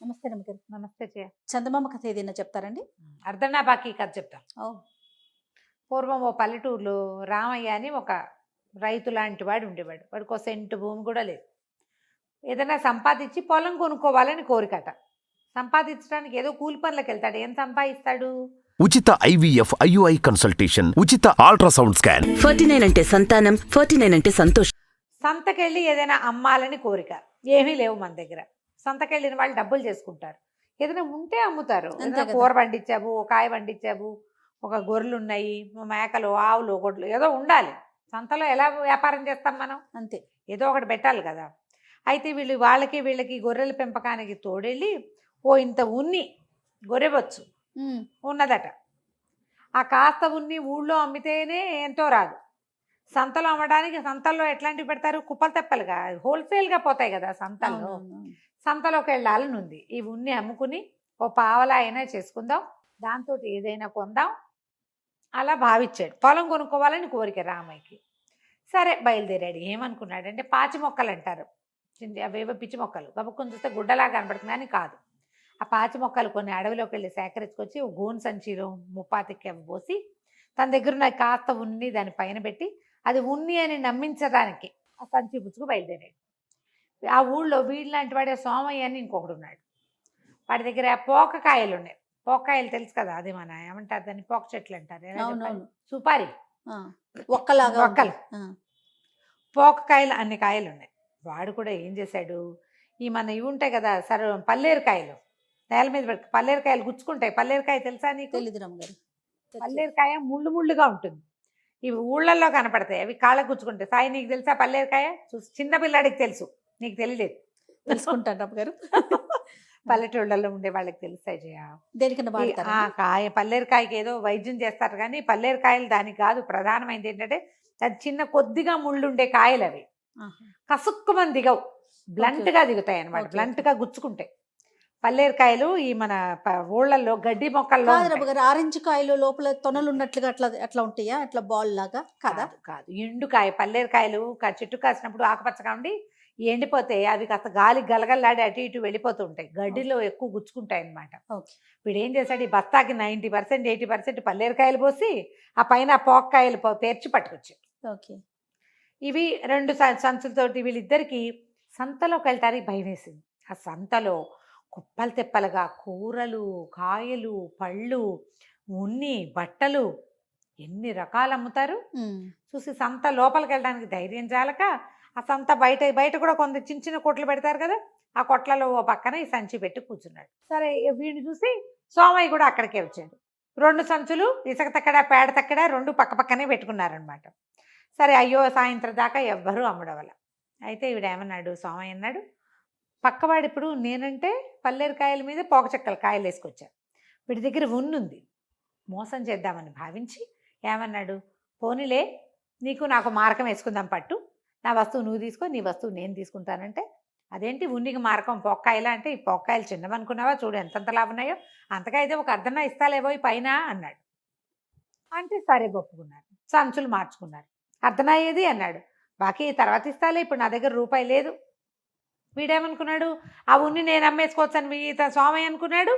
నమస్తే రమగారు. నమస్తే జయ. చందమామ కథ ఏదైనా చెప్తారండి? అర్ధనాబాకి కథ చెప్తా. ఓ పూర్వం ఓ పల్లెటూరులో రామయ్య అని ఒక రైతు లాంటి వాడు ఉండేవాడు. వాడికి ఒక సెంటు భూమి కూడా లేదు. ఏదైనా సంపాదించి పొలం కొనుక్కోవాలని కోరికట. సంపాదించడానికి ఏదో కూలి పనులకు వెళ్తాడు. ఏం సంపాదిస్తాడు? ఉచిత ఐవీఎఫ్ ఐయుఐ కన్సల్టేషన్, ఉచిత అల్ట్రాసౌండ్ స్కాన్. 49 అంటే సంతానం, 49 అంటే సంతోషం. సంతకెళ్ళి ఏదైనా అమ్మాలని కోరిక. ఏమీ లేవు మన దగ్గర. సంతకెళ్ళిన వాళ్ళు డబ్బులు చేసుకుంటారు. ఏదైనా ఉంటే అమ్ముతారు. కూర పండించావు, ఒక కాయ పండించావు, ఒక గొర్రెలు ఉన్నాయి, మేకలు, ఆవులు, గొడ్లు ఏదో ఉండాలి. సంతలో ఎలా వ్యాపారం చేస్తాం మనం? అంతే, ఏదో ఒకటి పెట్టాలి కదా. అయితే వీళ్ళకి గొర్రెల పెంపకానికి తోడెళ్ళి ఓ ఇంత ఉన్ని గొర్రెవచ్చు ఉన్నదట. ఆ కాస్త ఉన్ని ఊళ్ళో అమ్మితేనే ఎంతో రాదు. సంతలో అమ్మడానికి సంతల్లో ఎట్లాంటివి పెడతారు? కుప్పలు తెప్పలుగా హోల్సేల్గా పోతాయి కదా సంతల్లో. సంతలోకి వెళ్ళాలని ఉంది. ఈ ఉన్ని అమ్ముకుని ఓ పావలా అయినా చేసుకుందాం, దాంతో ఏదైనా కొందాం అలా భావించాడు. పొలం కొనుక్కోవాలని కోరిక రామయ్యకి. సరే బయలుదేరాడు. ఏమనుకున్నాడంటే పాచి మొక్కలు అంటారు, అవేవో పిచ్చి మొక్కలు. గబుక్కుని చూస్తే గుడ్డలాగా కనబడుతుంది కానీ కాదు. ఆ పాచి మొక్కలు కొన్ని అడవిలోకి వెళ్ళి సేకరించుకొచ్చి ఓ గోను సంచిలో ముప్పాతికి పోసి తన దగ్గర ఉన్న కాస్త ఉన్ని దాని పైన పెట్టి అది ఉన్ని అని నమ్మించడానికి ఆ సంచి పుచ్చుకు బయలుదేరాడు. ఆ ఊళ్ళో వీళ్ళలాంటి వాడే సోమయ్య అని ఇంకొకడు ఉన్నాడు. వాడి దగ్గర పోకకాయలు ఉన్నాయి. పోకకాయలు తెలుసు కదా, అది మన ఏమంటారు దాన్ని, పోక చెట్లు అంటారు, సుపారి ఒక్కలు. పోకకాయలు అన్ని కాయలు ఉన్నాయి. వాడు కూడా ఏం చేశాడు, ఈ మన ఇవి ఉంటాయి కదా పల్లేరుకాయలు, నేల మీద పెట్టి పల్లేరుకాయలు గుచ్చుకుంటాయి. పల్లేరుకాయ తెలుసా నీకు? తెలీదు రమ్మగారు. పల్లేరుకాయ ముళ్ళు ముళ్ళుగా ఉంటుంది. ఇవి ఊళ్ళల్లో కనపడతాయి, అవి కాళ్ళకు గుచ్చుకుంటాయి. సాయి నీకు తెలుసా పల్లేరుకాయ? చిన్న పిల్లాడికి తెలుసు, నీకు తెలియలేదు. తెలుసుకుంటాను రమ్మగారు. పల్లెటూళ్ళల్లో ఉండే వాళ్ళకి తెలుస్తాయి జయ. దేనికన్నా కాయ పల్లేరుకాయకి ఏదో వైద్యం చేస్తారు కానీ పల్లేరుకాయలు దానికి కాదు. ప్రధానమైనది ఏంటంటే అది చిన్న కొద్దిగా ముళ్ళు ఉండే కాయలు. అవి కసుక్కుమని దిగవు, బ్లంట్గా దిగుతాయి అన్నమాట. బ్లంట్గా గుచ్చుకుంటాయి పల్లేరుకాయలు. ఈ మన ఊళ్ళల్లో గడ్డి మొక్కల్లో ఆరెంజ్ కాయలు లోపల తొనలు ఉన్నట్లుగా అట్లా అట్లా ఉంటాయా? అట్లా బాల్ లాగా కదా? కాదు, ఎండుకాయ. పల్లేరుకాయలు చెట్టు కాసినప్పుడు ఆకుపచ్చగా ఉండి ఎండిపోతే అవి కాస్త గాలి గలగల్లాడి అటు ఇటు వెళ్ళిపోతూ ఉంటాయి. గడ్డిలో ఎక్కువ గుచ్చుకుంటాయి అన్నమాట. వీడు ఏం చేశాడు, ఈ బస్తాకి 90% 80% పల్లేరుకాయలు పోసి ఆ పైన పోక్కాయలు పేర్చి పట్టుకొచ్చాడు. ఓకే. ఇవి 2 సంచులతోటి వీళ్ళిద్దరికి సంతలోకి వెళ్ళటానికి భయం వేసింది. ఆ సంతలో కుప్పలు తెప్పలుగా కూరలు, కాయలు, పళ్ళు, ఉన్ని, బట్టలు ఎన్ని రకాలు అమ్ముతారు చూసి సంత లోపలికి వెళ్ళడానికి ధైర్యం చాలక ఆ సంత బయట కూడా కొంత చిన్న చిన్న కొట్లు పెడతారు కదా, ఆ కొట్లలో ఓ పక్కన ఈ సంచి పెట్టి కూర్చున్నాడు. సరే వీడిని చూసి సోమయ్య కూడా అక్కడికే వచ్చాడు. 2 సంచులు ఇసుక తక్కడ పేడ తక్కడ 2 పక్క పక్కనే పెట్టుకున్నారనమాట. సరే అయ్యో సాయంత్రం దాకా ఎవ్వరూ అమ్మడవల. అయితే వీడేమన్నాడు, సోమయ్య అన్నాడు, పక్కవాడు ఇప్పుడు నేనంటే పల్లేరుకాయల మీద పోక చెక్కల కాయలు వేసుకొచ్చాను, వీడి దగ్గర ఉన్నుంది, మోసం చేద్దామని భావించి ఏమన్నాడు, పోనీలే నీకు నాకు మార్కం వేసుకుందాం పట్టు, నా వస్తువు నువ్వు తీసుకో, నీ వస్తువు నేను తీసుకుంటానంటే, అదేంటి ఉన్నికి మార్కం పోక్కాయలా అంటే, ఈ పోక్కాయలు చిన్నవనుకున్నావా, చూడు ఎంతంతలా ఉన్నాయో, అంతగా అయితే ఒక అర్ధన ఇస్తాలేవో ఈ పైన అన్నాడు. అంటే సరే ఒప్పుకున్నారు. సంచులు మార్చుకున్నారు. అర్ధన అయ్యేది అన్నాడు, బాకీ తర్వాత ఇస్తాలే, ఇప్పుడు నా దగ్గర రూపాయి లేదు. వీడేమనుకున్నాడు, ఆ ఉన్ని నేను అమ్మేసుకోవచ్చని సోమయ్య అనుకున్నాడు,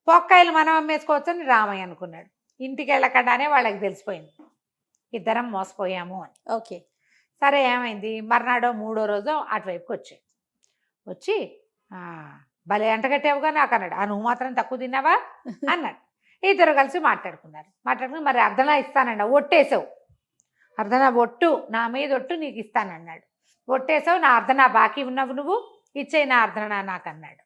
పోక్కాయలు మనం అమ్మేసుకోవచ్చని రామయ్య అనుకున్నాడు. ఇంటికి వెళ్ళకుండానే వాళ్ళకి తెలిసిపోయింది ఇద్దరం మోసపోయాము అని. ఓకే. సరే ఏమైంది, మర్నాడో 3వ రోజు అటువైపుకి వచ్చాడు. వచ్చి భలే అంటగట్టావుగా నాకు అన్నాడు. నువ్వు మాత్రం తక్కువ తిన్నావా అన్నాడు. ఇద్దరు కలిసి మాట్లాడుకుని మరి అర్ధనా ఇస్తానండి, ఒట్టేసావు, అర్ధనా ఒట్టు, నా మీద ఒట్టు నీకు ఇస్తానన్నాడు. ఒట్టేసావు, నా అర్ధనా బాకీ ఉన్నావు, నువ్వు ఇచ్చేయి నా అర్ధనా నాకు అన్నాడు.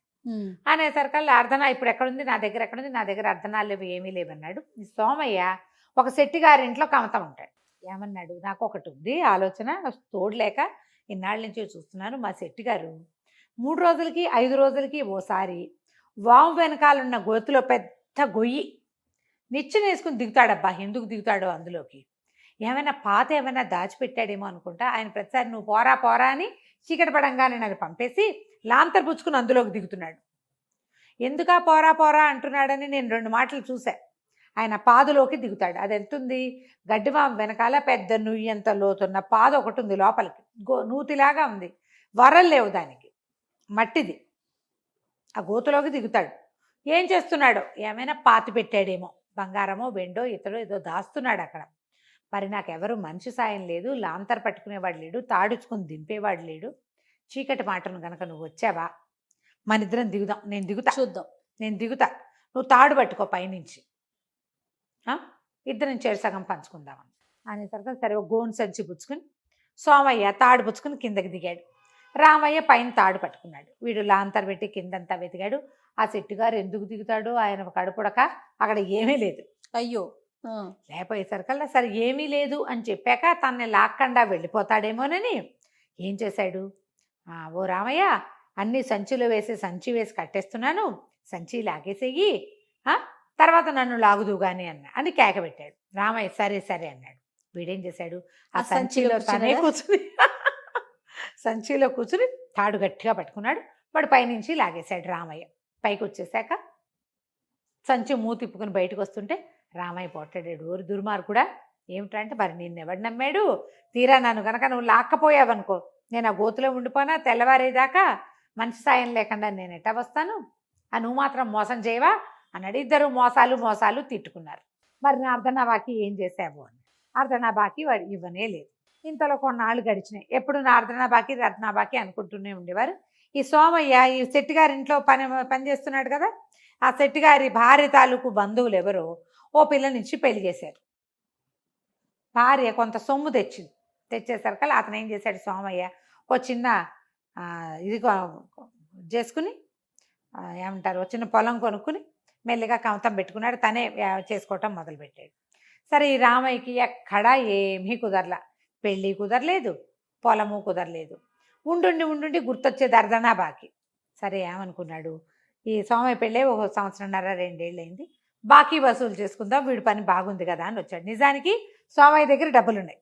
అనేసరికల్లా అర్ధనా ఇప్పుడు ఎక్కడుంది, నా దగ్గర ఎక్కడుంది, నా దగ్గర అర్ధనాలు లేవు, ఏమీ లేవన్నాడు. సోమయ్య ఒక శెట్టిగారింట్లో కమతం ఉంటాడు. ఏమన్నాడు, నాకు ఒకటి ఉంది ఆలోచన, తోడలేక ఇన్నాళ్ళ నుంచి చూస్తున్నాను. మా శెట్టిగారు 3 రోజులకి 5 రోజులకి ఓసారి వాము వెనకాలన్న గోతులో పెద్ద గొయ్యి నిచ్చెన వేసుకుని దిగుతాడబ్బా. ఎందుకు దిగుతాడో అందులోకి ఏమైనా పాత ఏమైనా దాచిపెట్టాడేమో అనుకుంటా. ఆయన ప్రతిసారి నువ్వు పోరా అని చీకటి పడంగానే నన్ను పంపేసి లాంతర్ పుచ్చుకుని అందులోకి దిగుతున్నాడు. ఎందుకా పోరా అంటున్నాడని నేను 2 మాటలు చూసా. ఆయన పాదులోకి దిగుతాడు. అది ఎంతుంది, గడ్డివాము వెనకాల పెద్ద నుయ్యంత లోతున్న పాదు ఒకటి ఉంది, లోపలికి నూతిలాగా ఉంది, వరలు లేవు దానికి, మట్టిది. ఆ గోతులోకి దిగుతాడు. ఏం చేస్తున్నాడో, ఏమైనా పాతి పెట్టాడేమో, బంగారమో వెండో ఇతడో ఏదో దాస్తున్నాడు అక్కడ. మరి నాకెవరు మనిషి సాయం లేదు, లాంతర్ పట్టుకునేవాడు లేడు, తాడుచుకుని దింపేవాడు లేడు. చీకటి మాటను గనక నువ్వు వచ్చావా, మనిద్దరం దిగుదాం, నేను దిగుతా, చూద్దాం, నేను దిగుతా, నువ్వు తాడు పట్టుకో పైనుంచి, ఇద్దరం చేరు సగం పంచుకుందామని అనేసరికి సరే ఒక గోను సంచి పుచ్చుకుని సోమయ్య తాడు పుచ్చుకుని కిందకి దిగాడు. రామయ్య పైన తాడు పట్టుకున్నాడు. వీడు లాంతర్ పెట్టి కిందంతా వెతికాడు. ఆ చెట్టుగారు ఎందుకు దిగుతాడు, ఆయన కడుపుడక అక్కడ ఏమీ లేదు. అయ్యో, లేకపోయేసరికల్లా సరే ఏమీ లేదు అని చెప్పాక తనని లాక్కుండా వెళ్ళిపోతాడేమోనని ఏం చేశాడు, ఓ రామయ్య అన్నీ సంచిలో వేసి సంచి వేసి కట్టేస్తున్నాను, సంచి లాగేసేయి, తర్వాత నన్ను లాగుదుగాని అని కేక పెట్టాడు. రామయ్య సరే సరే అన్నాడు. వీడేం చేశాడు, ఆ సంచిలో తనే కూర్చుని సంచిలో కూర్చుని తాడు గట్టిగా పట్టుకున్నాడు. వాడు పైనుంచి లాగేశాడు. రామయ్య పైకి వచ్చేసాక సంచి మూతిప్పుకుని బయటకు వస్తుంటే రామయ్య పోటాడాడు. ఓరి దుర్మార్గుడా, ఏమిటంటే మరి నిన్నెవడు నమ్మాడు, తీరా నన్ను కనుక నువ్వు లాక్కపోయావనుకో, నేను ఆ గోతులో ఉండిపోనా, తెల్లవారేదాకా మంచి సాయం లేకుండా నేను ఎట్టా వస్తాను, నువ్వు మాత్రం మోసం చేయవా అన్నాడు. ఇద్దరు మోసాలు మోసాలు తిట్టుకున్నారు. మరి నా అర్ధనాబాకి ఏం చేసావు అని. అర్ధనాబాకి వాడు ఇవ్వనే లేదు. ఇంతలో కొన్నాళ్ళు గడిచినాయి. ఎప్పుడు నా అర్ధనాబాకి రత్నాబాకి అనుకుంటూనే ఉండేవారు. ఈ సోమయ్య ఈ శెట్టిగారింట్లో పని చేస్తున్నాడు కదా, ఆ శెట్టిగారి భార్య తాలూకు బంధువులు ఎవరో ఓ పిల్లనిచ్చి పెళ్లి చేశారు. భార్య కొంత సొమ్ము తెచ్చేసరికల్లా అతను ఏం చేశాడు, సోమయ్య ఓ చిన్న ఇది చేసుకుని ఏమంటారు, చిన్న పొలం కొనుక్కుని మెల్లిగా కమతం పెట్టుకున్నాడు. తనే చేసుకోవటం మొదలుపెట్టాడు. సరే ఈ రామయ్యకి ఎక్కడా ఏమీ కుదరలా, పెళ్ళి కుదరలేదు, పొలము కుదరలేదు. ఉండుండి గుర్తొచ్చేది అర్ధనాబాకి. సరే ఏమనుకున్నాడు, ఈ సోమయ్య పెళ్ళే ఒక 1.5 సంవత్సరంన్నర 2 ఏళ్ళు అయింది, బాకీ వసూలు చేసుకుందాం, వీడి పని బాగుంది కదా అని వచ్చాడు. నిజానికి సోమయ్య దగ్గర డబ్బులు ఉన్నాయి,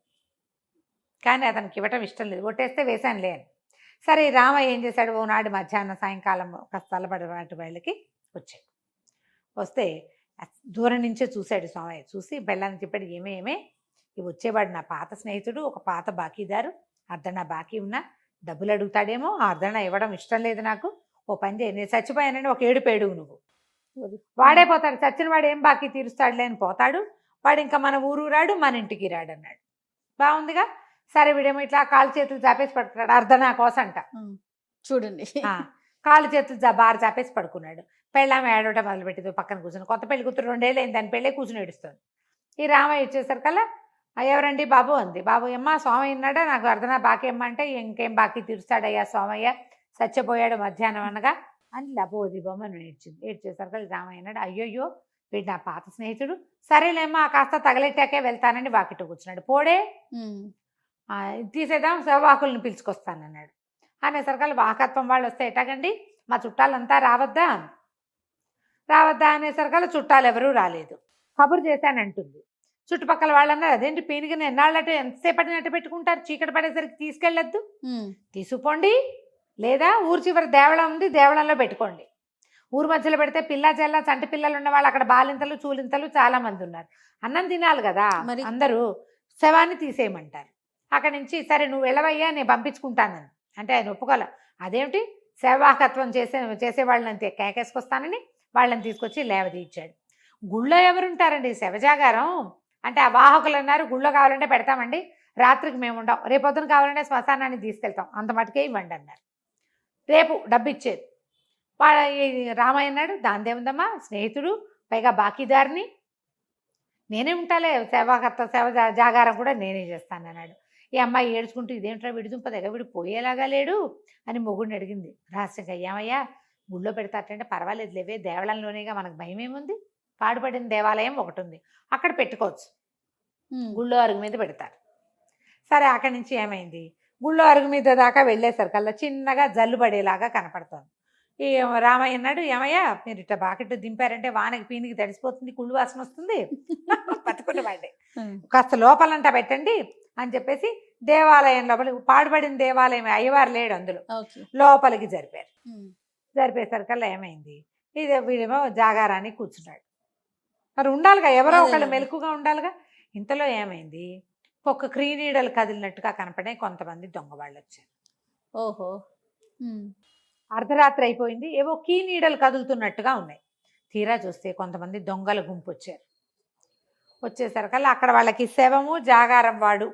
కానీ అతనికి ఇవ్వటం ఇష్టం లేదు, కొట్టేస్తే వేశానులే అని. సరే రామయ్య ఏం చేశాడు, ఓనాడు మధ్యాహ్నం సాయంకాలం కాస్త తలబడి వాళ్ళకి వచ్చాడు. వస్తే దూరం నుంచే చూశాడు సోమయ్య. చూసి బెల్లాన్ని చెప్పాడు, ఏమే ఇవి వచ్చేవాడు నా పాత స్నేహితుడు, ఒక పాత బాకీదారు, అర్ధనా బాకీ ఉన్నా డబ్బులు అడుగుతాడేమో, ఆ అర్ధనా ఇవ్వడం ఇష్టం లేదు నాకు, ఓ పని చేయి, నేను చచ్చిపోయానని ఒక ఏడుపేడు నువ్వు, వాడే పోతాడు, చచ్చిన వాడు ఏం బాకీ తీరుస్తాడులే అని పోతాడు, వాడు ఇంకా మన ఊరు రాడు, మన ఇంటికి రాడు అన్నాడు. బాగుందిగా. సరే వీడేమో ఇట్లా కాళ్ళు చేతులు చాపేసి పడుకున్నాడు, అర్ధనా కోసంట చూడండి, కాళ్ళు చేతులు బారు చాపేసి పడుకున్నాడు. పెళ్ళామె ఏడవటం మొదలుపెట్టింది పక్కన కూర్చుని. కొత్త పెళ్లి కూతురు 2 ఏళ్ళు అయింది, దాని పెళ్ళే కూర్చుని ఏడుస్తుంది. ఈ రామయ్య వచ్చేసరికల్లా ఎవరండి బాబు అంది. బాబు అమ్మ సోమయ్య ఉన్నాడా, నాకు అర్ధనా బాకీ అమ్మ అంటే, ఇంకేం బాకీ తీరుస్తాడయ్యా సోమయ్య, చచ్చిపోయాడు మధ్యాహ్నం అనగా అని లబోది బొమ్మను ఏడ్చేసరికి రామయ్య అన్నాడు, అయ్యోయ్యో వీడు నా పాత స్నేహితుడు, సరేలేమ్మా కాస్త తగలెట్టాకే వెళ్తానని వాకిట కూర్చున్నాడు. పోడే తీసేద్దాం, శవాకులను పిలుచుకొస్తానన్నాడు. అనేసరికల్లా వాకత్వం వాళ్ళు వస్తే ఎటాగండి, మా చుట్టాలంతా రావద్దా అనేసరికల్లా చుట్టాలు ఎవరూ రాలేదు. కబురు చేశానంటుంది. చుట్టుపక్కల వాళ్ళన్నారు, అదేంటి పీనిగిన ఎన్నాళ్ళట్టు ఎంతసేపటినట్టు పెట్టుకుంటారు, చీకటి పడేసరికి తీసుకెళ్ళొద్దు, తీసుకుపోండి, లేదా ఊరు చివరి దేవళం ఉంది, దేవళంలో పెట్టుకోండి. ఊరు మధ్యలో పెడితే పిల్ల చెల్ల చంటి పిల్లలు ఉన్న వాళ్ళు అక్కడ బాలింతలు చూలింతలు చాలా మంది ఉన్నారు, అన్నం తినాలి కదా, అందరూ శవాన్ని తీసేయమంటారు. అక్కడి నుంచి సరే నువ్వు వెళ్ళవయ్యా నేను పంపించుకుంటానని అంటే ఆయన ఒప్పుకోలే. అదేమిటి సేవాకత్వం చేసేవాళ్ళని అంతే కేకేసుకొస్తానని వాళ్ళని తీసుకొచ్చి లేవదీయించాడు. గుళ్ళో ఎవరుంటారండి, శవజాగారం అంటే ఆ వాహకులు అన్నారు, గుళ్ళో కావాలంటే పెడతామండి, రాత్రికి మేము ఉండం, రేపొద్దున కావాలంటే శ్మశానాన్ని తీసుకెళ్తాం, అంత మటుకే ఇవ్వండి అన్నారు. రేపు డబ్బు ఇచ్చేది. రామయ్య అన్నాడు, దాందేముందమ్మా, స్నేహితుడు పైగా బాకీదారిని, నేనే ఉంటాలే, సేవ జాగారం కూడా నేనే చేస్తాను అన్నాడు. ఈ అమ్మాయి ఏడ్చుకుంటూ ఇదేంట్రా విడుదుంప దగ్గర వీడు పోయేలాగా లేడు అని మొగుడిని అడిగింది రహస్యంగా. ఏమయ్యా గుళ్ళో పెడతాటంటే పర్వాలేదు లేవే, దేవాలయంలోనేగా, మనకు భయం ఏముంది, పాడుపడిన దేవాలయం ఒకటి ఉంది అక్కడ పెట్టుకోవచ్చు, గుళ్ళో అరుగు మీద పెడతారు. సరే అక్కడి నుంచి ఏమైంది, గుళ్ళో అరుగు మీద దాకా వెళ్ళేసరికల్లా చిన్నగా జల్లు పడేలాగా కనపడుతోంది. ఈ రామయ్య అన్నాడు, ఏమయ్యా మీరు ఇట్లా బాకెట్ దింపారంటే వానకి పీనికి తడిసిపోతుంది, కుళ్ళు వాసన వస్తుంది, బతుకున్న వాడే, కాస్త లోపలంట పెట్టండి అని చెప్పేసి దేవాలయం లోపలికి, పాడుపడిన దేవాలయం అయ్యవారు లేడు అందులో, లోపలికి జరిపారు. జరిపేసరికల్లా ఏమైంది, ఇది వీడేమో జాగారానికి కూర్చున్నాడు. మరి ఉండాలిగా, ఎవరో ఒకళ్ళు మెలకుగా ఉండాలిగా. ఇంతలో ఏమైంది, ఒక క్రీనీడలు కదిలినట్టుగా కనపడే కొంతమంది దొంగ వాళ్ళు వచ్చారు. ఓహో, అర్ధరాత్రి అయిపోయింది, ఏవో కీ నీడలు కదులుతున్నట్టుగా ఉన్నాయి. తీరా చూస్తే కొంతమంది దొంగల గుంపు వచ్చేసరికల్లా అక్కడ వాళ్ళకి శవము, జాగారం వాడు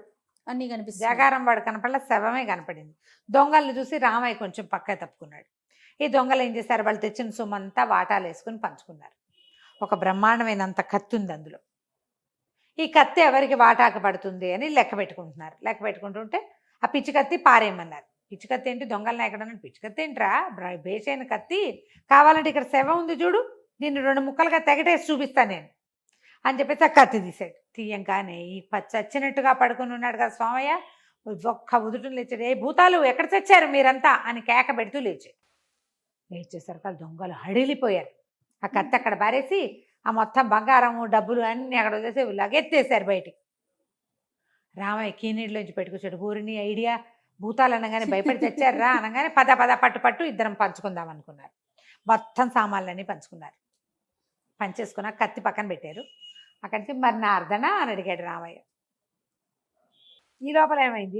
అన్నీ కనిపిస్తాయి. జాగారం వాడు కనపడలా, శవమే కనపడింది. దొంగల్ని చూసి రామయ్య కొంచెం పక్క తప్పుకున్నాడు. ఈ దొంగలు ఏం చేశారు, వాళ్ళు తెచ్చిన సొమ్మంతా వాటాలు వేసుకుని పంచుకున్నారు. ఒక బ్రహ్మాండమైనంత కత్తి ఉంది అందులో. ఈ కత్తి ఎవరికి వాటాకు పడుతుంది అని లెక్క పెట్టుకుంటున్నారు. లెక్క పెట్టుకుంటుంటే ఆ పిచ్చి కత్తి పారేయమన్నారు. పిచ్చి కత్తి ఏంటి, దొంగలను ఎక్కడ పిచ్చి కత్తి ఏంట్రా, బేసైన కత్తి, కావాలంటే ఇక్కడ శవం ఉంది చూడు, దీన్ని 2 ముక్కలుగా తెగటేసి చూపిస్తాను నేను అని చెప్పేసి ఆ కత్తి తీసాడు. తీయంగానే ఈ చచ్చినట్టుగా పడుకుని ఉన్నాడు కదా స్వామయ్య, ఒక్క ఉదుటం లేచాడు. ఏ భూతాలు ఎక్కడ చచ్చారు మీరంతా అని కేక పెడుతూ లేచాడు. లేచేసరికి ఆ దొంగలు హడిలిపోయారు. ఆ కత్తి అక్కడ బారేసి ఆ మొత్తం బంగారము, డబ్బులు అన్నీ అక్కడ వదిలేసి లగెత్తేసారు బయటికి. రామయ్య కీనీళ్ళలోంచి పెట్టుకొచ్చాడు. ఊరిని ఐడియా, భూతాలు అనగానే భయపడి తెచ్చారా అనగానే పద పట్టు ఇద్దరం పంచుకుందాం అనుకున్నారు. మొత్తం సామాన్లన్నీ పంచుకున్నారు. పంచేసుకున్న కత్తి పక్కన పెట్టారు. అక్కడి నుంచి మరి నా అర్ధనా అని అడిగాడు రామయ్య. ఈ లోపల ఏమైంది,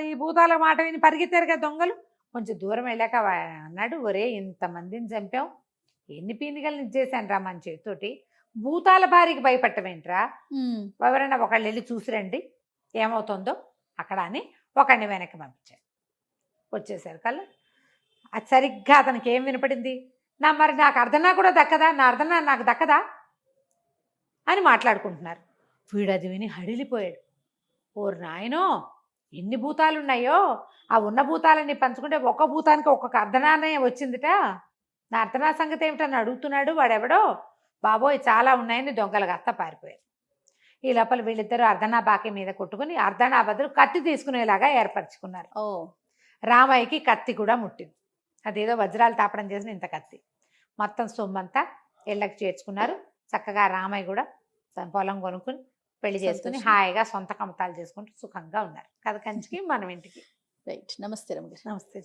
ఈ భూతాల మాట విని పరిగెత్తారు కదా దొంగలు. కొంచెం దూరం వెళ్ళాక అన్నాడు, ఒరే ఇంతమందిని చంపాం, ఎన్ని పీనిగలను ఇచ్చేసాను రా మన చేతితోటి, భూతాల బారికి భయపట్టమేంట్రా, ఎవరైనా ఒకళ్ళు వెళ్ళి చూసిరండి ఏమవుతుందో అక్కడ అని ఒకడిని వెనక్కి పంపించాడు. వచ్చేసరికల్లా అది సరిగ్గా అతనికి ఏం వినపడింది, మరి నాకు అర్ధనా కూడా దక్కదా, నా అర్ధనా నాకు దక్కదా అని మాట్లాడుకుంటున్నారు. వీడు అది విని హడిలిపోయాడు. ఓరు నాయనో, ఎన్ని భూతాలు ఉన్నాయో, ఆ ఉన్న భూతాలన్నీ పంచుకుంటే ఒక్క భూతానికి ఒక్కొక్క అర్ధనానే వచ్చిందిట, నా అర్ధనా సంగతి ఏమిటని అడుగుతున్నాడు వాడెవడో, బాబోయ్ చాలా ఉన్నాయని దొంగలుగా అత్త పారిపోయారు. ఈ లోపల వీళ్ళిద్దరూ అర్ధనా బాకి మీద కొట్టుకుని అర్ధనా బదులు కత్తి తీసుకునేలాగా ఏర్పరచుకున్నారు. రామయ్యకి కత్తి కూడా ముట్టింది. అదేదో వజ్రాలు తాపడం చేసిన ఇంత కత్తి. మొత్తం సొమ్మంతా ఇళ్ళకి చేర్చుకున్నారు. చక్కగా రామయ్య కూడా తన పొలం కొనుక్కుని పెళ్లి చేసుకుని హాయిగా సొంత కమతాలు చేసుకుంటూ సుఖంగా ఉన్నారు. కథ కంచికి మనం ఇంటికి. రైట్. నమస్తే రమ్య. నమస్తే.